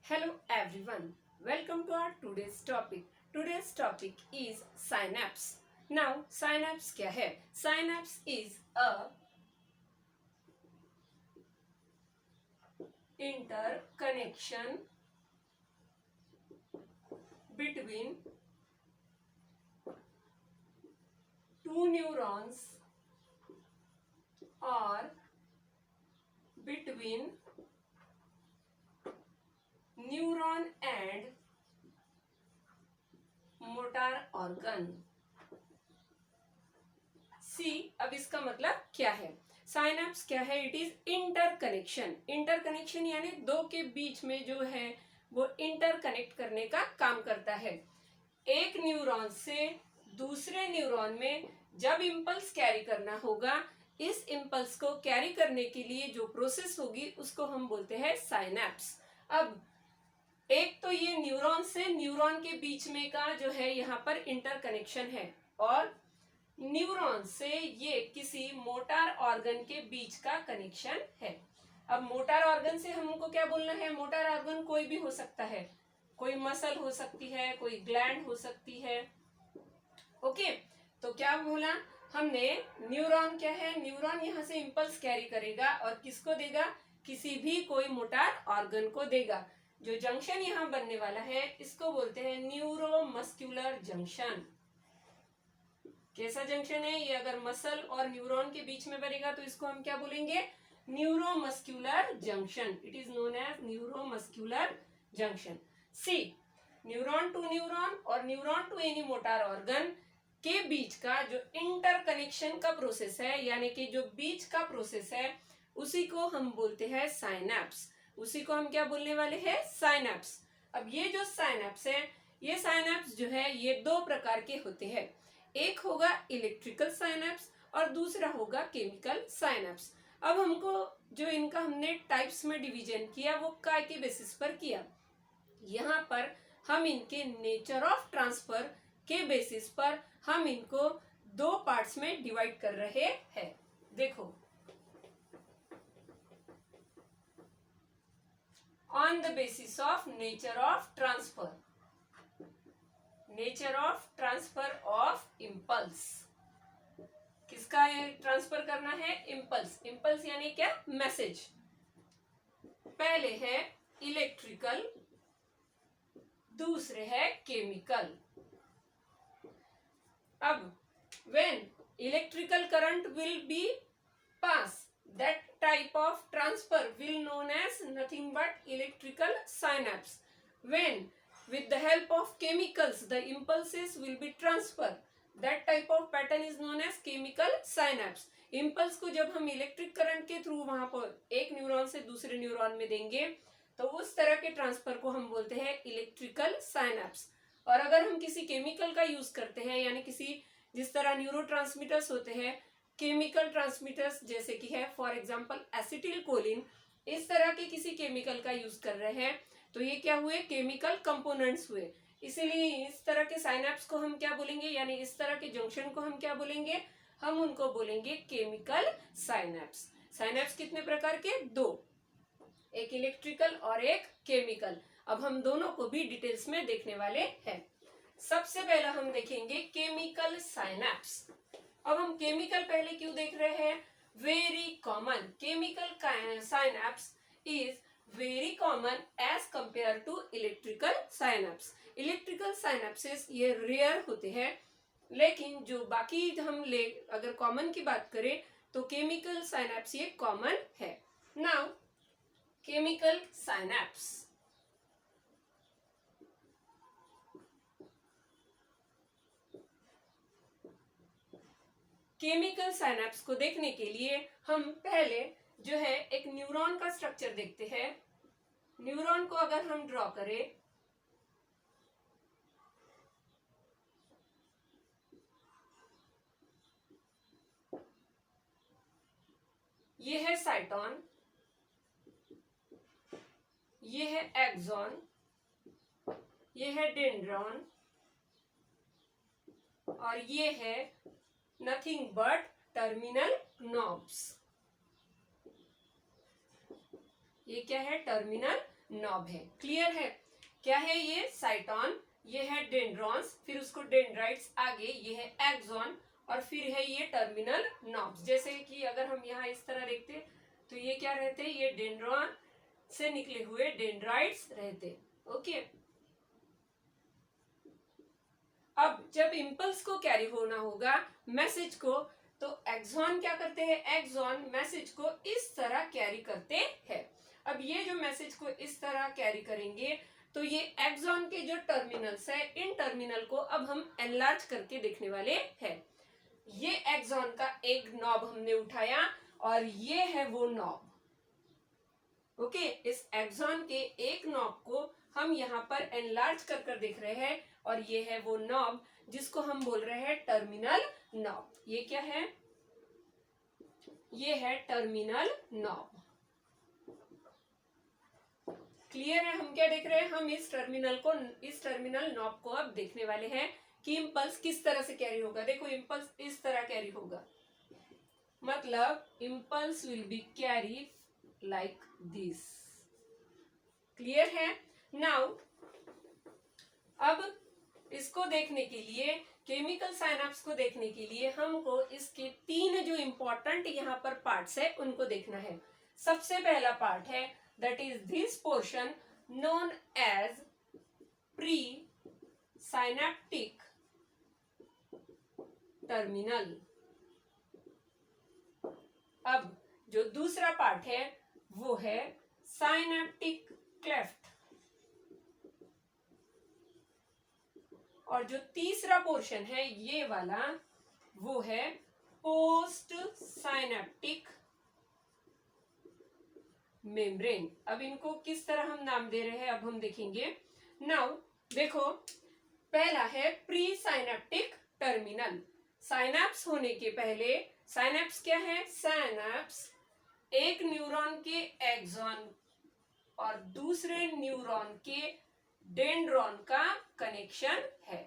Hello everyone, welcome to our today's topic. Today's topic is synapse. Now, synapse क्या है? Synapse is a interconnection between two neurons or between neuron and motor organ. सी अब इसका मतलब क्या है? Synapse क्या है? It is interconnection. इंटरकनेक्शन यानी दो के बीच में जो है वो इंटरकनेक्ट करने का काम करता है. एक न्यूरॉन से दूसरे न्यूरॉन में जब इम्पल्स कैरी करना होगा, इस इम्पल्स को कैरी करने के लिए जो प्रोसेस होगी उसको हम बोलते हैं साइनेप्स. अब एक तो ये न्यूरॉन से न्यूरॉन के बीच में का जो है यहाँ पर इंटरकनेक्शन है, और न्यूरॉन से ये किसी मोटर ऑर्गन के बीच का कनेक्शन है. अब मोटर ऑर्गन से हमको क्या बोलना है? मोटर ऑर्गन कोई भी हो सकता है, कोई मसल हो सकती है, कोई ग्लैंड हो सकती है. ओके, तो क्या बोला हमने? न्यूरॉन क्या है? न्यूरॉन यहाँ से इम्पल्स कैरी करेगा और किसको देगा? किसी भी कोई मोटर ऑर्गन को देगा. जो जंक्शन यहाँ बनने वाला है इसको बोलते हैं न्यूरोमस्कुलर जंक्शन. कैसा जंक्शन है ये? अगर मसल और न्यूरॉन के बीच में बनेगा तो इसको हम क्या बोलेंगे? Neuromuscular junction. It is known as neuromuscular junction. See, neuron to neuron और neuron to any motor organ के बीच का जो इंटरकनेक्शन का प्रोसेस है, यानी कि जो बीच का प्रोसेस है, उसी को हम बोलते हैं साइनेप्स. उसी को हम क्या बोलने वाले हैं? साइनेप्स. अब ये जो साइनेप्स है, ये साइनेप्स जो है ये दो प्रकार के होते हैं. एक होगा इलेक्ट्रिकल साइनेप्स और दूसरा होगा केमिकल साइनेप्स. अब हमको जो इनका हमने टाइप्स में डिवीजन किया वो काय के बेसिस पर किया? यहाँ पर हम इनके नेचर ऑफ ट्रांसफर के बेसिस पर हम इनको दो पार्ट्स में डिवाइड कर रहे हैं. देखो, on the basis of nature of transfer. Nature of transfer of impulse. किसका ट्रांसफर करना है? इम्पल्स. इम्पल्स यानी क्या? मैसेज. पहले है इलेक्ट्रिकल, दूसरे है केमिकल. अब when electrical current will be pass, that type of transfer will known as nothing but electrical synapse. When with the help of chemicals the impulses will be transferred, that type of pattern is known as chemical synapse. Impulse को जब हम electric current के through वहां पर एक neuron से दूसरे neuron में देंगे तो उस तरह के ट्रांसफर को हम बोलते हैं इलेक्ट्रिकल साइनेप्स. और अगर हम किसी केमिकल का यूज करते हैं, यानी किसी जिस तरह न्यूरोट्रांसमीटर्स होते हैं, केमिकल ट्रांसमीटर्स जैसे कि है फॉर एग्जांपल एसिटिल कोलिन, इस तरह के किसी केमिकल का यूज कर रहे हैं तो ये क्या हुए? केमिकल कंपोनेंट्स हुए. इसीलिए इस तरह के साइनेप्स को हम क्या बोलेंगे, यानी इस तरह के जंक्शन को हम क्या बोलेंगे? हम उनको बोलेंगे केमिकल साइनेप्स. साइनेप्स कितने प्रकार के? दो, एक इलेक्ट्रिकल और एक केमिकल. अब हम दोनों को भी डिटेल्स में देखने वाले हैं. सबसे पहला हम देखेंगे केमिकल साइनेप्स. अब हम केमिकल पहले क्यों देख रहे हैं? Very common. Chemical synapse is very common as compare to electrical synapse. Electrical synapses ये रेयर होते हैं, लेकिन जो बाकी हम ले अगर कॉमन की बात करें तो केमिकल साइनेप्स ये कॉमन है. Now chemical synapse. Chemical synapse को देखने के लिए हम पहले जो है एक न्यूरॉन का स्ट्रक्चर देखते हैं. न्यूरॉन को अगर हम ड्रॉ करें, ये है साइटोन, ये है एक्सॉन, ये है डेंड्रॉन और ये है नथिंग बट टर्मिनल नॉब्स. ये क्या है? टर्मिनल नॉब है। क्लियर है? क्या है ये? साइटोन, ये है डेंड्रॉन्स, फिर उसको डेंड्राइट्स, आगे ये है एक्सॉन, और फिर है ये टर्मिनल नॉब्स। जैसे कि अगर हम यहाँ इस तरह देखते तो ये क्या रहते? ये डेंड्रॉन से निकले हुए डेंड्राइट्स रहते। ओके। अब जब इम्पल्स को कैरी होना होगा मैसेज को, तो एक्सॉन क्या करते हैं? एक्सॉन मैसेज को इस तरह कैरी करते हैं। अब ये जो मैसेज को इस तरह कैरी करेंगे, तो ये एक्सॉन के जो टर्मिनल्स है, इन टर्मिनल को अब हम एनलार्ज करके देखने वाले हैं। ये एक्सॉन का एक नॉब हमने उठाया और ये है वो नॉब। ओके, इस एक्सॉन के एक नॉब को हम यहाँ पर एनलार्ज कर देख रहे हैं, और ये है वो नॉब जिसको हम बोल रहे हैं टर्मिनल नॉब। ये क्या है? ये है टर्मिनल नॉब। क्लियर है? हम क्या देख रहे हैं? हम इस टर्मिनल नॉब को अब देखने वाले हैं कि इम्पल्स किस तरह से कैरी होगा। देखो, इम्पल्स इस तरह कैरी होगा, मतलब impulse will be carry like this. Clear है? नाउ अब इसको देखने के लिए, केमिकल साइनेप्स को देखने के लिए हमको इसके तीन जो इंपॉर्टेंट यहाँ पर पार्ट्स है उनको देखना है। सबसे पहला पार्ट है that is this portion known as presynaptic terminal. अब जो दूसरा पार्ट है वो है साइनेप्टिक क्लेफ्ट, और जो तीसरा पोर्शन है ये वाला वो है पोस्ट साइनेप्टिक मेम्ब्रेन। अब इनको किस तरह हम नाम दे रहे हैं अब हम देखेंगे। नाउ देखो, पहला है प्री साइनेप्टिक टर्मिनल। साइनेप्स होने के पहले, साइनेप्स क्या है? साइनेप्स एक न्यूरॉन के एक्सॉन और दूसरे न्यूरॉन के डेंड्रॉन का कनेक्शन है।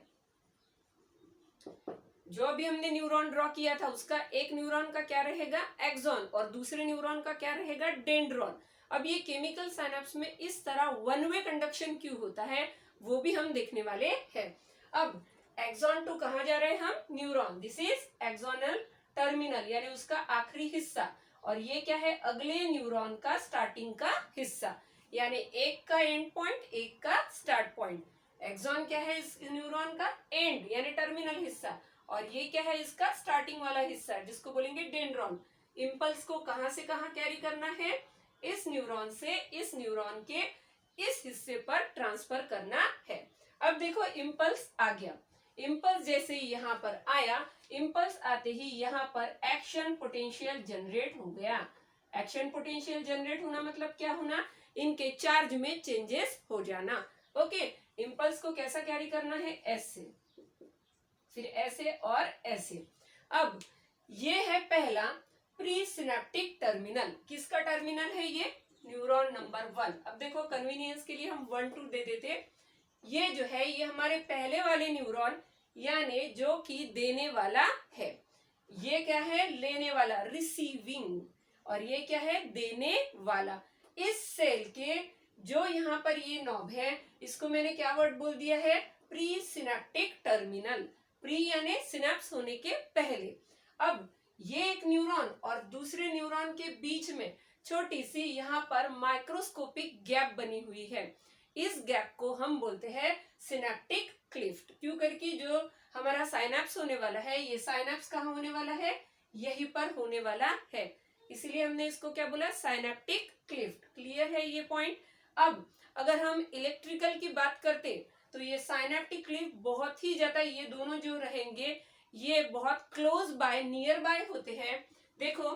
जो अभी हमने न्यूरॉन ड्रॉ किया था उसका एक न्यूरॉन का क्या रहेगा? एक्सॉन, और दूसरे न्यूरॉन का क्या रहेगा? डेंड्रॉन। अब ये केमिकल साइनेप्स में इस तरह वन वे कंडक्शन क्यों होता है वो भी हम देखने वाले हैं। अब एक्सॉन टू कहाँ जा रहे हैं हम? Neuron. This is axonal terminal, यानी उसका आखिरी हिस्सा, और ये क्या है? अगले न्यूरॉन का स्टार्टिंग का हिस्सा, यानी एक का एंड पॉइंट, एक का स्टार्ट पॉइंट। एक्सॉन क्या है? इस न्यूरॉन का एंड यानी टर्मिनल हिस्सा, और ये क्या है? इसका स्टार्टिंग वाला हिस्सा जिसको बोलेंगे डेंड्रॉन। इम्पल्स को कहां से कहां कैरी करना है? इस न्यूरॉन से इस न्यूरॉन के इस हिस्से पर ट्रांसफर करना है। अब देखो, इम्पल्स आ गया। इम्पल्स जैसे ही यहाँ पर आया, इम्पल्स आते ही यहाँ पर एक्शन पोटेंशियल जनरेट हो गया। एक्शन पोटेंशियल जनरेट होना मतलब क्या होना? इनके चार्ज में चेंजेस हो जाना। ओके, इम्पल्स को कैसा कैरी करना है? ऐसे, फिर ऐसे और ऐसे। अब ये है पहला प्री सिनेप्टिक टर्मिनल। किसका टर्मिनल है ये? Neuron number 1। अब देखो, कन्वीनियंस के लिए हम 1 2 दे देते। ये जो है ये हमारे पहले वाले न्यूरॉन, यानी जो कि देने वाला है। ये क्या है? लेने वाला, रिसीविंग, और ये क्या है? देने वाला। इस सेल के जो यहाँ पर ये नॉब है, इसको मैंने क्या वर्ड बोल दिया है? Pre synaptic terminal. प्री यानी सिनेप्स होने के पहले। अब ये एक न्यूरॉन और दूसरे न्यूरॉन के बीच में छोटी सी यहाँ पर माइक्रोस्कोपिक गैप बनी हुई है। इस गैप को हम बोलते हैं सिनेप्टिक क्लिफ्ट। क्यों? करके जो हमारा साइनेप्स होने वाला है, ये साइनेप्स कहाँ होने वाला है? यहीं पर होने वाला है, इसलिए हमने इसको क्या बोला? Synaptic Clift. क्लियर है ये पॉइंट? अब अगर हम इलेक्ट्रिकल की बात करते तो ये साइनेप्टिक क्लिफ्ट बहुत ही ज्यादा, ये दोनों जो रहेंगे ये बहुत क्लोज बाय, नियर बाय होते हैं। देखो,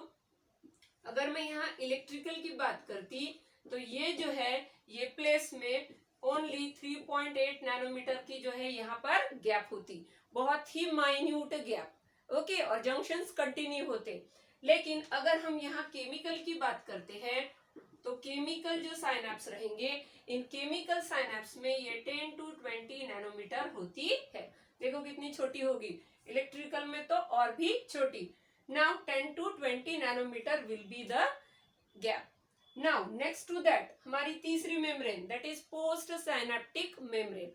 अगर मैं यहाँ इलेक्ट्रिकल की बात करती तो ये जो है ये प्लेस में ओनली 3.8 नैनोमीटर की जो है यहाँ पर गैप होती, बहुत ही माइन्यूट गैप। ओके, और जंक्शंस कंटिन्यू होते। लेकिन अगर हम यहाँ केमिकल की बात करते हैं तो केमिकल जो साइनेप्स रहेंगे, इन केमिकल साइनेप्स में ये 10 to 20 नैनोमीटर होती है। देखो कितनी छोटी होगी, इलेक्ट्रिकल में तो और भी छोटी। Now 10 to 20 nanometre will be the gap. Now next to that हमारी तीसरी membrane that is postsynaptic membrane.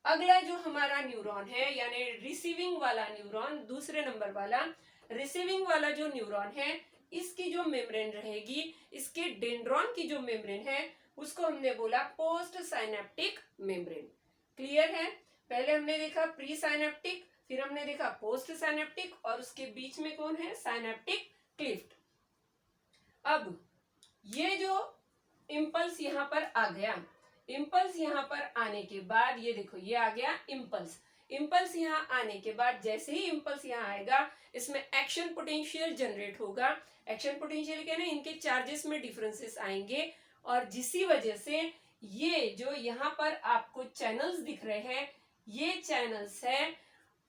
अगला जो हमारा न्यूरॉन है यानी रिसीविंग वाला न्यूरॉन, दूसरे नंबर वाला रिसीविंग वाला जो न्यूरॉन है, इसकी जो मेम्ब्रेन रहेगी, इसके डेंड्रॉन की जो मेम्ब्रेन है उसको हमने बोला पोस्ट साइनेप्टिक मेम्ब्रेन। क्लियर है? पहले हमने देखा प्री साइनेप्टिक, फिर हमने देखा पोस्ट साइनेप्टिक और उसके बीच में कौन है? Synaptic Clift. अब ये जो इम्पल्स यहां पर आ गया, इम्पल्स यहां पर आने के बाद ये देखो ये आ गया इम्पल्स। इम्पल्स यहां आने के बाद जैसे ही इम्पल्स यहां आएगा इसमें एक्शन पोटेंशियल जनरेट होगा। एक्शन पोटेंशियल क्या है? इनके चार्जेस में डिफरेंसेस आएंगे और जिसी वजह से ये जो यहाँ पर आपको चैनल्स दिख रहे हैं, ये चैनल्स है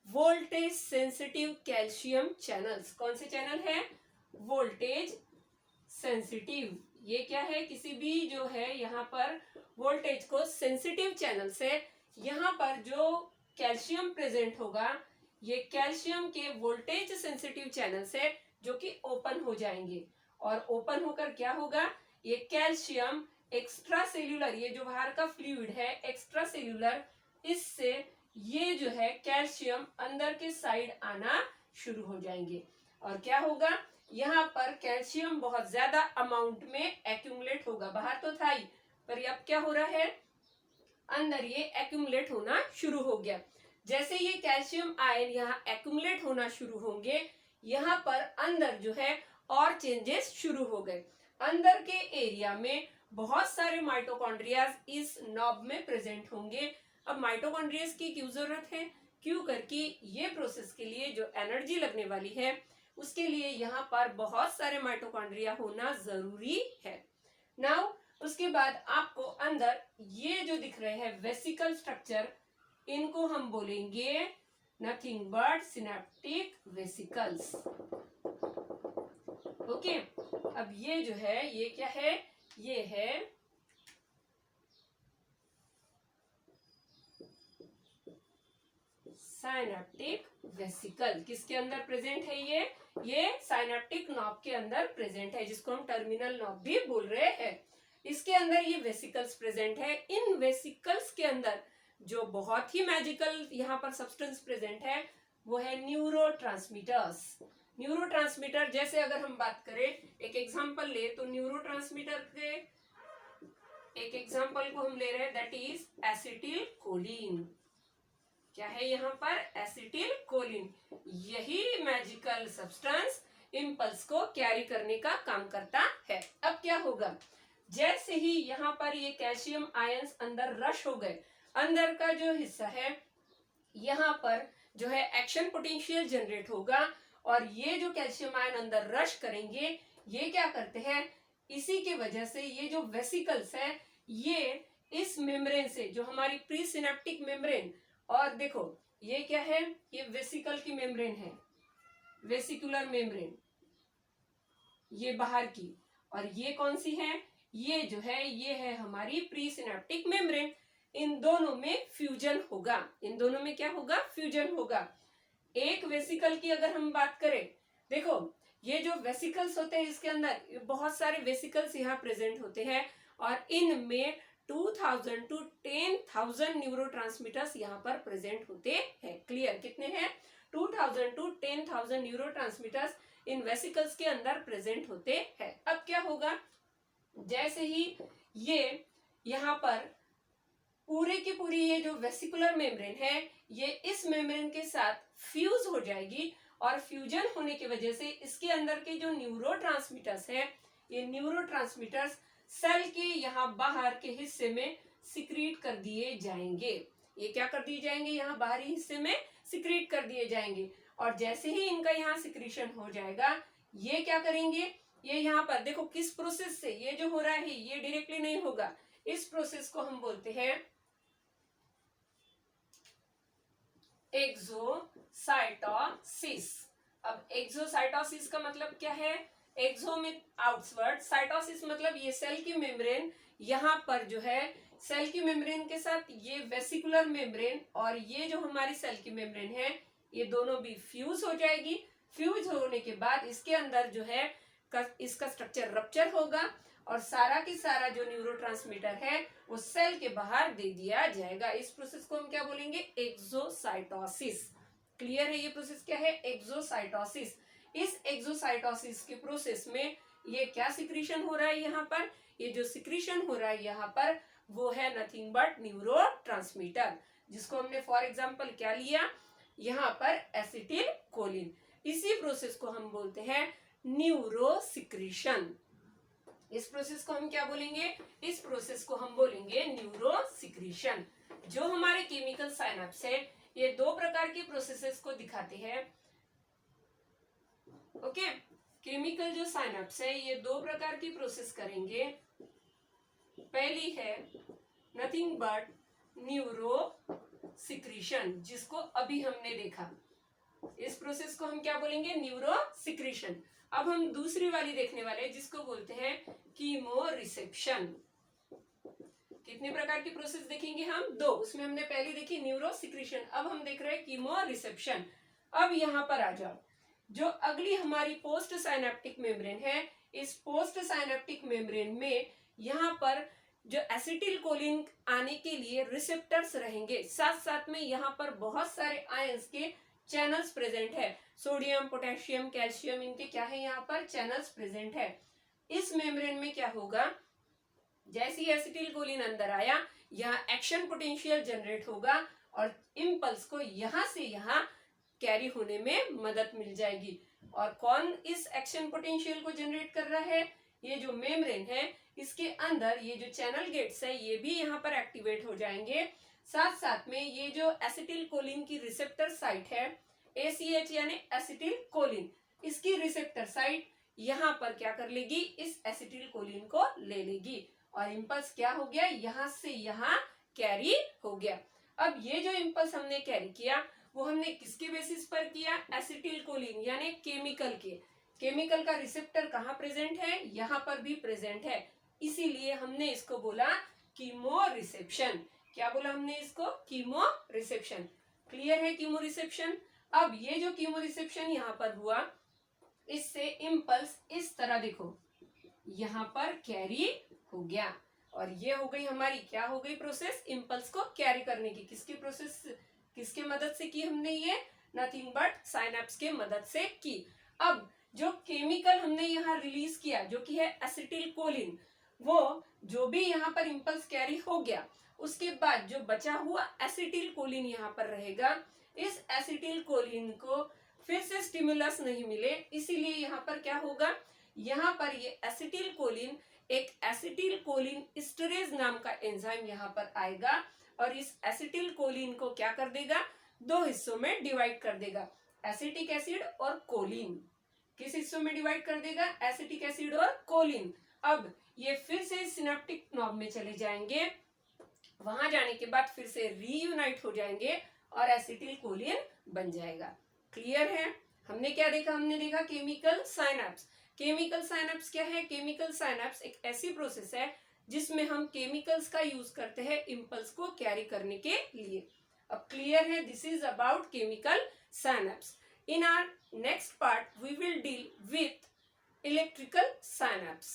वोल्टेज सेंसिटिव कैल्शियम चैनल्स। कौन से चैनल है? Voltage sensitive. ये क्या है? किसी भी जो है यहाँ पर वोल्टेज को सेंसिटिव चैनल्स है। यहाँ पर जो कैल्शियम प्रेजेंट होगा, ये कैल्शियम के वोल्टेज सेंसिटिव चैनल्स है जो कि ओपन हो जाएंगे और ओपन होकर क्या होगा? ये कैल्शियम एक्स्ट्रा सेल्यूलर, ये जो बाहर का फ्लूइड है एक्स्ट्रा सेल्यूलर, इससे ये जो है कैल्शियम अंदर के साइड आना शुरू हो जाएंगे और क्या होगा? यहाँ पर कैल्शियम बहुत ज्यादा अमाउंट में एक्यूमुलेट होगा। बाहर तो था ही, पर अब क्या हो रहा है? अंदर ये एक्यूमुलेट होना शुरू हो गया। जैसे ये कैल्शियम आयन यहाँ एक्यूमुलेट होना शुरू होंगे, यहाँ पर अंदर जो है और चेंजेस शुरू हो गए। अंदर के एरिया में बहुत सारे माइटोकॉन्ड्रियाज इस नॉब में प्रेजेंट होंगे। अब माइटोकॉन्ड्रियाज की क्यों जरूरत है? क्यों करके ये प्रोसेस के लिए जो एनर्जी लगने वाली है उसके लिए यहाँ पर बहुत सारे माइटोकॉन्ड्रिया होना जरूरी है। नाउ उसके बाद आपको अंदर ये जो दिख रहे हैं वेसिकल स्ट्रक्चर, इनको हम बोलेंगे nothing but synaptic vesicles. Okay, अब ये जो है ये क्या है? ये है साइनेप्टिक वेसिकल। किसके अंदर प्रेजेंट है? ये साइनेप्टिक नॉब के अंदर प्रेजेंट है, जिसको हम टर्मिनल नॉब भी बोल रहे हैं। इसके अंदर ये वेसिकल्स प्रेजेंट है। इन वेसिकल्स के अंदर जो बहुत ही मैजिकल यहाँ पर सब्सटेंस प्रेजेंट है वो है न्यूरोट्रांसमीटर्स। न्यूरोट्रांसमीटर जैसे अगर हम बात करें, एक एग्जांपल ले तो न्यूरोट्रांसमीटर के एक एग्जांपल को हम ले रहे हैं दैट इज एसिटिल कोलिन। क्या है यहाँ पर? Acetylcholine. यही मैजिकल सब्सटेंस इम्पल्स को कैरी करने का काम करता है। अब क्या होगा? जैसे ही यहाँ पर ये कैल्शियम आयंस अंदर रश हो गए, अंदर का जो हिस्सा है यहाँ पर जो है एक्शन पोटेंशियल जनरेट होगा और ये जो कैल्शियम आयन अंदर रश करेंगे, ये क्या करते हैं? इसी की वजह से ये जो वेसिकल्स है ये इस मेम्ब्रेन से, जो हमारी प्री सिनेप्टिक मेम्ब्रेन, और देखो ये क्या है? ये वेसिकल की मेम्ब्रेन है, वेसिकुलर मेम्ब्रेन, ये बाहर की, और ये कौन सी है? ये जो है ये है हमारी प्री सिनेप्टिक मेम्ब्रेन। इन दोनों में फ्यूजन होगा। इन दोनों में क्या होगा? फ्यूजन होगा। एक वेसिकल की अगर हम बात करें, देखो ये जो वेसिकल्स होते हैं इसके अंदर बहुत सारे वेसिकल्स यहाँ प्रेजेंट होते हैं और इनमें 2000 to 10,000 न्यूरोट्रांसमीटर्स यहाँ पर प्रेजेंट होते हैं। क्लियर? कितने हैं? 2000 to 10,000 न्यूरोट्रांसमीटर्स इन वेसिकल्स के अंदर प्रेजेंट होते हैं। अब क्या होगा? जैसे ही ये यहाँ पर पूरे की पूरी ये जो वेसिकुलर मेम्ब्रेन है ये इस मेम्ब्रेन के साथ फ्यूज हो जाएगी और फ्यूजन होने की वजह से इसके अंदर के जो न्यूरोट्रांसमीटर्स है, ये न्यूरोट्रांसमीटर्स सेल के यहाँ बाहर के हिस्से में सिक्रीट कर दिए जाएंगे। ये क्या कर दिए जाएंगे? यहाँ बाहरी हिस्से में सिक्रीट कर दिए जाएंगे और जैसे ही इनका यहाँ सिक्रीशन हो जाएगा, ये क्या करेंगे? ये यहाँ पर देखो किस प्रोसेस से ये जो हो रहा है, ये डायरेक्टली नहीं होगा। इस प्रोसेस को हम बोलते हैं एक्सोसाइटोसिस। अब एक्सोसाइटोसिस का मतलब क्या है? एक्सो में आउटवर्ड, साइटोसिस मतलब ये सेल की मेम्ब्रेन, यहाँ पर जो है सेल की मेम्ब्रेन के साथ ये वेसिकुलर मेम्ब्रेन और ये जो हमारी सेल की मेम्ब्रेन है ये दोनों भी फ्यूज हो जाएगी। फ्यूज होने के बाद इसके अंदर जो है इसका स्ट्रक्चर रप्चर होगा और सारा की सारा जो न्यूरोट्रांसमीटर है वो सेल के बाहर दे दिया जाएगा। इस प्रोसेस को हम क्या बोलेंगे? एक्सोसाइटोसिस। क्लियर है? ये प्रोसेस क्या है? एक्सोसाइटोसिस। इस एक्सोसाइटोसिस के प्रोसेस में ये क्या सिक्रीशन हो रहा है यहाँ पर? ये जो सिक्रीशन हो रहा है यहाँ पर वो है नथिंग बट न्यूरोट्रांसमीटर, जिसको हमने फॉर एग्जांपल क्या लिया यहाँ पर? Acetyl Colin. इसी प्रोसेस को हम बोलते हैं न्यूरोसिक्रीशन। इस प्रोसेस को हम क्या बोलेंगे? इस प्रोसेस को हम बोलेंगे न्यूरोसिक्रीशन। जो हमारे केमिकल साइनेप्स है ये दो प्रकार की प्रोसेसेस को दिखाते हैं। ओके, केमिकल जो साइनेप्स है ये दो प्रकार की प्रोसेस करेंगे। पहली है नथिंग बट न्यूरोसिक्रीशन, जिसको अभी हमने देखा। इस प्रोसेस को हम क्या बोलेंगे? न्यूरोसिक्रीशन। अब हम दूसरी वाली देखने वाले हैं जिसको बोलते हैं कीमो रिसेप्शन। कितने प्रकार की प्रोसेस देखेंगे हम? दो। उसमें हमने पहली देखी न्यूरोसिक्रीशन, अब हम देख रहे हैं कीमो रिसेप्शन। अब यहाँ पर आ जाओ, जो अगली हमारी पोस्ट साइनेप्टिक मेम्ब्रेन है, इस पोस्ट साइनेप्टिक मेम्ब्रेन में यहाँ पर जो एसिटिल कोलिन आने के लिए रिसेप्टर्स रहेंगे, साथ साथ में यहाँ पर बहुत सारे आयंस के चैनल्स प्रेजेंट है। सोडियम, पोटेशियम, कैल्शियम, इनके क्या है यहाँ पर? चैनल्स प्रेजेंट है। इस मेम्ब्रेन में क्या होगा? जैसे ही एसिटिल कोलिन अंदर आया, यहाँ एक्शन पोटेंशियल जनरेट होगा और इम्पल्स को यहाँ से यहाँ कैरी होने में मदद मिल जाएगी। और कौन इस एक्शन पोटेंशियल को जनरेट कर रहा है? ये जो मेम्ब्रेन है इसके अंदर ये जो चैनल गेट्स है ये भी यहाँ पर एक्टिवेट हो जाएंगे। साथ साथ में ये जो एसिटिल कोलिन की रिसेप्टर साइट है ACH यानी एसिटिल कोलिन, इसकी रिसेप्टर साइट यहाँ पर क्या कर लेगी? इस एसिटिल कोलिन को ले लेगी और इम्पल्स क्या हो गया? यहाँ से यहाँ कैरी हो गया। अब ये जो इम्पल्स हमने कैरी किया वो हमने किसके बेसिस पर किया? एसिटिल कोलिन यानी केमिकल के। केमिकल का रिसेप्टर कहाँ प्रेजेंट है? यहाँ पर भी प्रेजेंट है, इसीलिए हमने इसको बोला कीमो रिसेप्शन। क्या बोला हमने इसको? Chemo reception. क्लियर है? Chemo reception. अब ये जो कीमो रिसेप्शन यहाँ पर हुआ, इससे इम्पल्स इस तरह देखो यहाँ पर कैरी हो गया और ये हो गई हमारी क्या हो गई प्रोसेस? इम्पल्स को कैरी करने की। किसकी प्रोसेस, किसके मदद से की हमने? ये नथिंग बट साइनेप्स के मदद से की। अब जो केमिकल हमने यहाँ रिलीज किया जो कि है एसिटिल कोलिन, वो जो भी यहाँ पर इम्पल्स कैरी हो गया, उसके बाद जो बचा हुआ एसिटिल कोलिन यहाँ पर रहेगा। इस एसिटिल कोलिन को फिर से स्टिमुलस नहीं मिले, इसीलिए यहाँ पर क्या होगा? यहाँ पर ये एसिटिल कोलिन एक एसिटिल कोलिन एस्टरेज नाम का एंजाइम यहाँ पर आएगा और इस एसिटिल कोलिन को क्या कर देगा? दो हिस्सों में डिवाइड कर देगा, एसिटिक एसिड और कोलिन। किस हिस्सों में डिवाइड कर देगा? एसिटिक एसिड और कोलिन। अब ये फिर से सिनेप्टिक नॉब में चले जाएंगे, वहां जाने के बाद फिर से रीयूनाइट हो जाएंगे और एसिटिल कोलिन बन जाएगा। क्लियर है? हमने क्या देखा? हमने देखा केमिकल साइनेप्स। केमिकल साइनेप्स क्या है? केमिकल साइनेप्स एक ऐसी प्रोसेस है जिसमें हम केमिकल्स का यूज करते हैं इम्पल्स को कैरी करने के लिए। अब क्लियर है? This is about chemical synapse. In our next part, we will deal with electrical synapse.